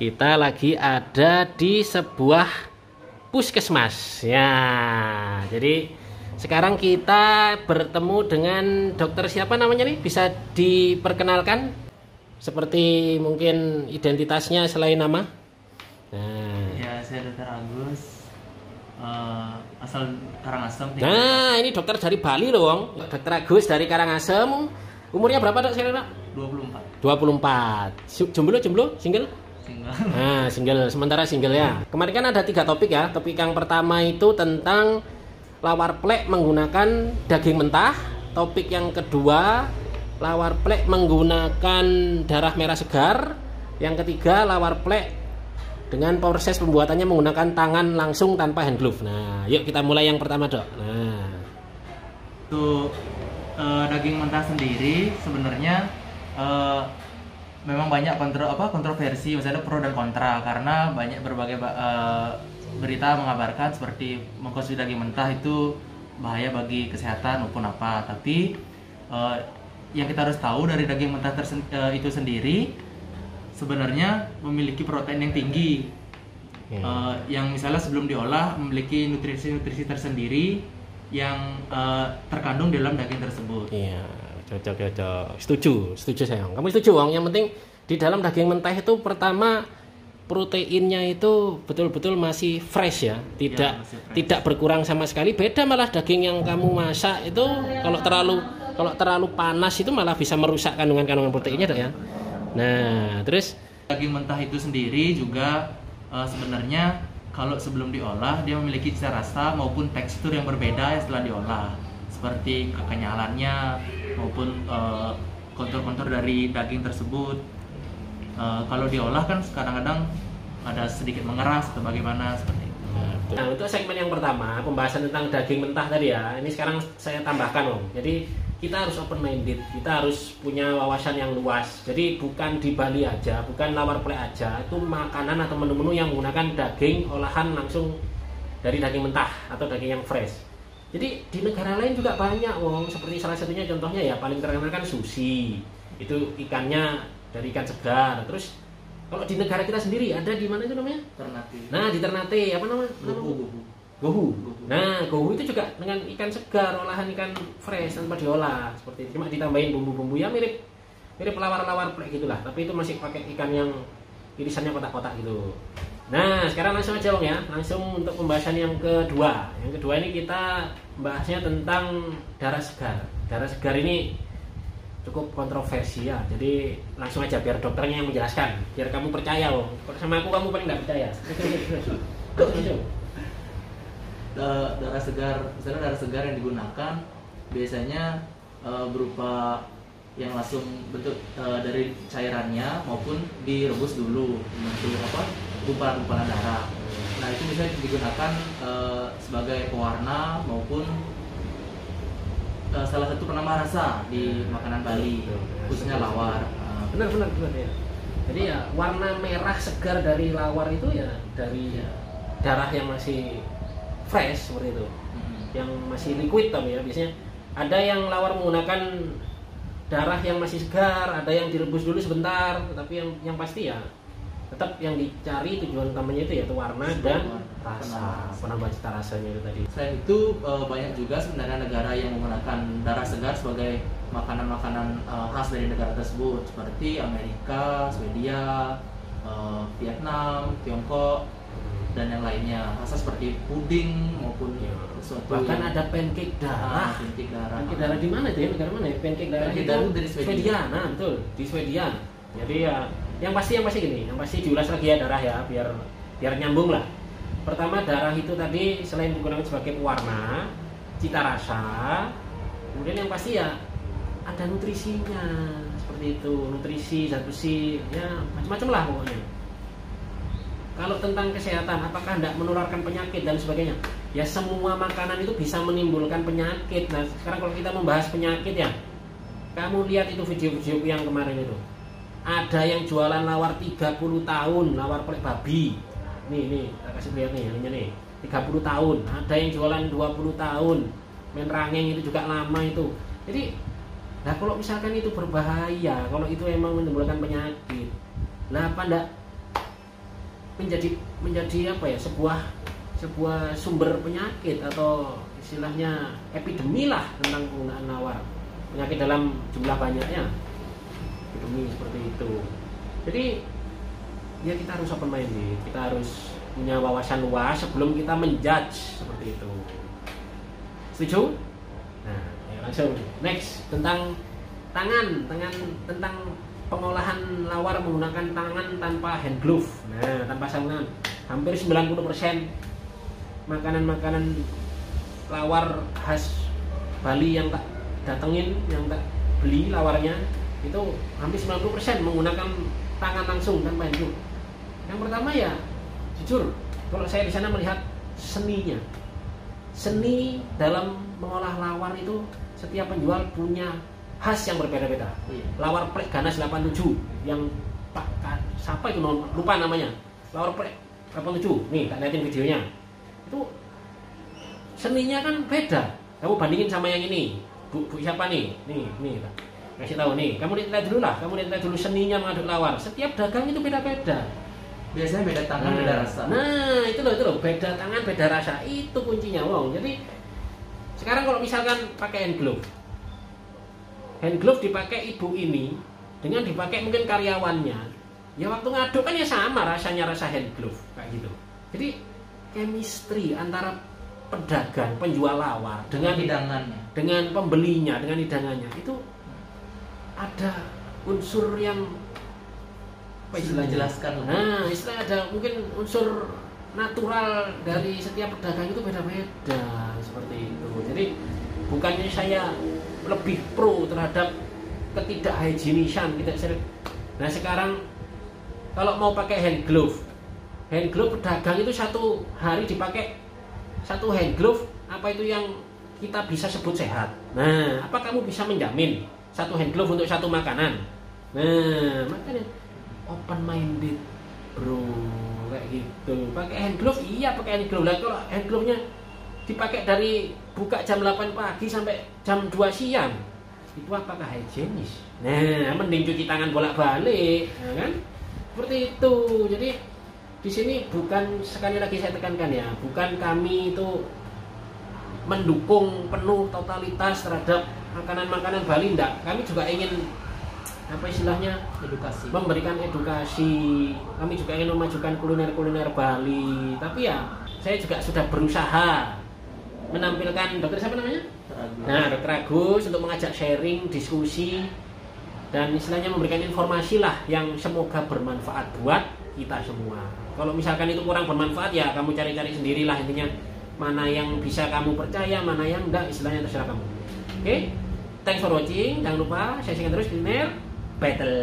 Kita lagi ada di sebuah puskesmas. Ya, jadi sekarang kita bertemu dengan dokter siapa namanya nih? Bisa diperkenalkan? Seperti mungkin identitasnya selain nama? Nah. Ya, saya Dokter Agus, asal Karangasem. Nah, ini dokter dari Bali loh, Wong. Dokter Agus dari Karangasem. Umurnya berapa, Dok? Sekarang, Dok? 24. 24. Jomblo, single? Single. Nah, single. Sementara single ya. Kemarin kan ada 3 topik ya. Topik yang pertama itu tentang lawar plek menggunakan daging mentah. Topik yang kedua, lawar plek menggunakan darah merah segar. Yang ketiga, lawar plek dengan proses pembuatannya menggunakan tangan langsung tanpa hand glove. Nah, yuk kita mulai yang pertama, Dok. Nah, Untuk daging mentah sendiri sebenarnya memang banyak kontroversi, misalnya pro dan kontra, karena banyak berbagai berita mengabarkan seperti mengkonsumsi daging mentah itu bahaya bagi kesehatan maupun apa. Tapi yang kita harus tahu dari daging mentah itu sendiri sebenarnya memiliki protein yang tinggi, yang misalnya sebelum diolah memiliki nutrisi-nutrisi tersendiri yang terkandung dalam daging tersebut. iya, cocok. Setuju sayang. Kamu setuju, Wong? Yang penting di dalam daging mentah itu pertama proteinnya itu betul-betul masih fresh ya, tidak masih fresh. Tidak berkurang sama sekali. Beda malah daging yang kamu masak itu kalau terlalu panas itu malah bisa merusak kandungan proteinnya, Dok ya. Nah, terus Daging mentah itu sendiri juga sebenarnya kalau sebelum diolah dia memiliki cita rasa maupun tekstur yang berbeda setelah diolah, seperti kekenyalannya maupun kontur-kontur dari daging tersebut. Kalau diolah kan kadang-kadang ada sedikit mengeras atau bagaimana seperti itu. Nah, untuk segmen yang pertama, pembahasan tentang daging mentah tadi ya, ini sekarang saya tambahkan, Om. Jadi kita harus open minded, kita harus punya wawasan yang luas. Jadi bukan di Bali aja, bukan lawar plek aja, itu makanan atau menu-menu yang menggunakan daging olahan langsung dari daging mentah atau daging yang fresh. Jadi di negara lain juga banyak, Wong. Seperti salah satunya contohnya ya paling terkenal kan sushi. Itu ikannya dari ikan segar. Terus kalau di negara kita sendiri ada di mana itu namanya? Ternate. Nah, di Ternate apa namanya? Gohu. Nah, gohu itu juga dengan ikan segar, olahan ikan fresh tanpa diolah, seperti itu. Cuma ditambahin bumbu-bumbu ya mirip lawar-lawar plek gitulah, tapi itu masih pakai ikan yang irisannya kotak-kotak gitu. Nah, sekarang langsung aja, Bang ya. Langsung untuk pembahasan yang kedua. Yang kedua ini kita bahasnya tentang darah segar. Darah segar ini cukup kontroversi ya. Jadi langsung aja biar dokternya yang menjelaskan, biar kamu percaya, Bang. Sama aku kamu paling nggak percaya. Darah segar, misalnya darah segar yang digunakan biasanya berupa yang langsung bentuk dari cairannya maupun direbus dulu membentuk gumpalan-gumpalan darah. Nah, itu bisa digunakan sebagai pewarna maupun salah satu penambah rasa di makanan Bali, khususnya lawar. Benar ya. Jadi ya warna merah segar dari lawar itu ya dari darah yang masih fresh seperti itu, yang masih liquid tapi ya biasanya ada yang lawar menggunakan darah yang masih segar, ada yang direbus dulu sebentar, tapi yang pasti ya tetap yang dicari tujuan utamanya itu yaitu warna dan rasa, penambah cita rasanya itu tadi. Selain itu banyak juga sebenarnya negara yang menggunakan darah segar sebagai makanan-makanan khas dari negara tersebut, seperti Amerika, Swedia, Vietnam, Tiongkok, dan yang lainnya. Rasa seperti puding maupun sesuatu bahkan ada pancake darah. Pancake darah di mana itu ya? Negara mana ya? Pancake darah itu dari Swedia. Nah, betul, di Swedia. Jadi ya yang pasti gini, yang pasti diulas lagi ya darah ya, biar nyambung lah. Pertama, darah itu tadi selain digunakan sebagai pewarna, cita rasa, kemudian yang pasti ya ada nutrisinya seperti itu, nutrisi, zat besi, ya macam-macam lah pokoknya. Kalau tentang kesehatan, apakah tidak menularkan penyakit dan sebagainya? Ya semua makanan itu bisa menimbulkan penyakit. Nah, sekarang kalau kita membahas penyakit ya, kamu lihat itu video-video yang kemarin itu. Ada yang jualan lawar 30 tahun, lawar plek babi. Nih, tak kasih lihat nih, ininya nih. 30 tahun. Ada yang jualan 20 tahun. Main rangeng itu juga lama itu. Jadi, nah kalau misalkan itu berbahaya, kalau itu emang menimbulkan penyakit, nah apa enggak menjadi apa ya, sebuah sumber penyakit atau istilahnya epidemi lah tentang penggunaan lawar, penyakit dalam jumlah banyaknya, epidemi seperti itu. Jadi ya kita harus open minded, kita harus punya wawasan luas sebelum kita menjudge seperti itu. Setuju? Nah, ya langsung next tentang tangan tentang pengolahan lawar menggunakan tangan tanpa hand glove. Nah, tanpa sarungan. Hampir 90% makanan-makanan lawar khas Bali yang tak datengin, yang tak beli lawarnya, itu hampir 90% menggunakan tangan langsung tanpa hand glove. Yang pertama ya, jujur, kalau saya di sana melihat seninya. Seni dalam mengolah lawar itu setiap penjual punya khas yang berbeda-beda. Lawar plek ganas 87 yang Pak siapa itu lupa namanya. Lawar plek 87. Nih, tak liatin videonya. Itu seninya kan beda. Kamu bandingin sama yang ini. Bu siapa nih? Nih, tak kasih tahu nih. Kamu lihat dulu lah. Kamu lihat dulu seninya mengaduk lawar. Setiap dagang itu beda-beda. Biasanya beda tangan, beda rasa. Nah, itu loh, beda tangan, beda rasa. Itu kuncinya, Wong. Jadi sekarang kalau misalkan pakai hand glove dipakai ibu ini dengan dipakai mungkin karyawannya, ya waktu ngaduk kan ya sama rasanya, rasa hand glove kayak gitu. Jadi chemistry antara pedagang, penjual lawar dengan hidangannya, dengan pembelinya, dengan hidangannya itu ada unsur yang apa istilahnya? Jelaskan. Nah, istilah ada mungkin unsur natural dari setiap pedagang itu beda-beda seperti itu. Jadi bukannya saya lebih pro terhadap ketidakhigienisan, Nah sekarang kalau mau pakai hand glove pedagang itu satu hari dipakai satu hand glove, apa itu yang kita bisa sebut sehat? Nah, apa kamu bisa menjamin satu hand glove untuk satu makanan? Nah, makanya open minded bro, kayak gitu. Pakai hand glove, iya pakai hand glove lah. Kalau hand glove-nya dipakai dari buka jam 8 pagi sampai jam 2 siang, itu apakah higienis? Nah, mending cuci tangan bolak-balik, ya kan? Seperti itu. Jadi di sini bukan, sekali lagi saya tekankan ya, bukan kami itu mendukung penuh totalitas terhadap makanan-makanan Bali, enggak. Kami juga ingin apa istilahnya, edukasi, memberikan edukasi. Kami juga ingin memajukan kuliner Bali. Tapi ya saya juga sudah berusaha menampilkan dokter siapa namanya? Nah, Dokter Agus untuk mengajak sharing, diskusi, dan istilahnya memberikan informasi lah yang semoga bermanfaat buat kita semua. Kalau misalkan itu kurang bermanfaat ya kamu cari-cari sendirilah, intinya mana yang bisa kamu percaya, mana yang enggak, istilahnya terserah kamu. Oke, thanks for watching. Jangan lupa saksikan terus kuliner battle.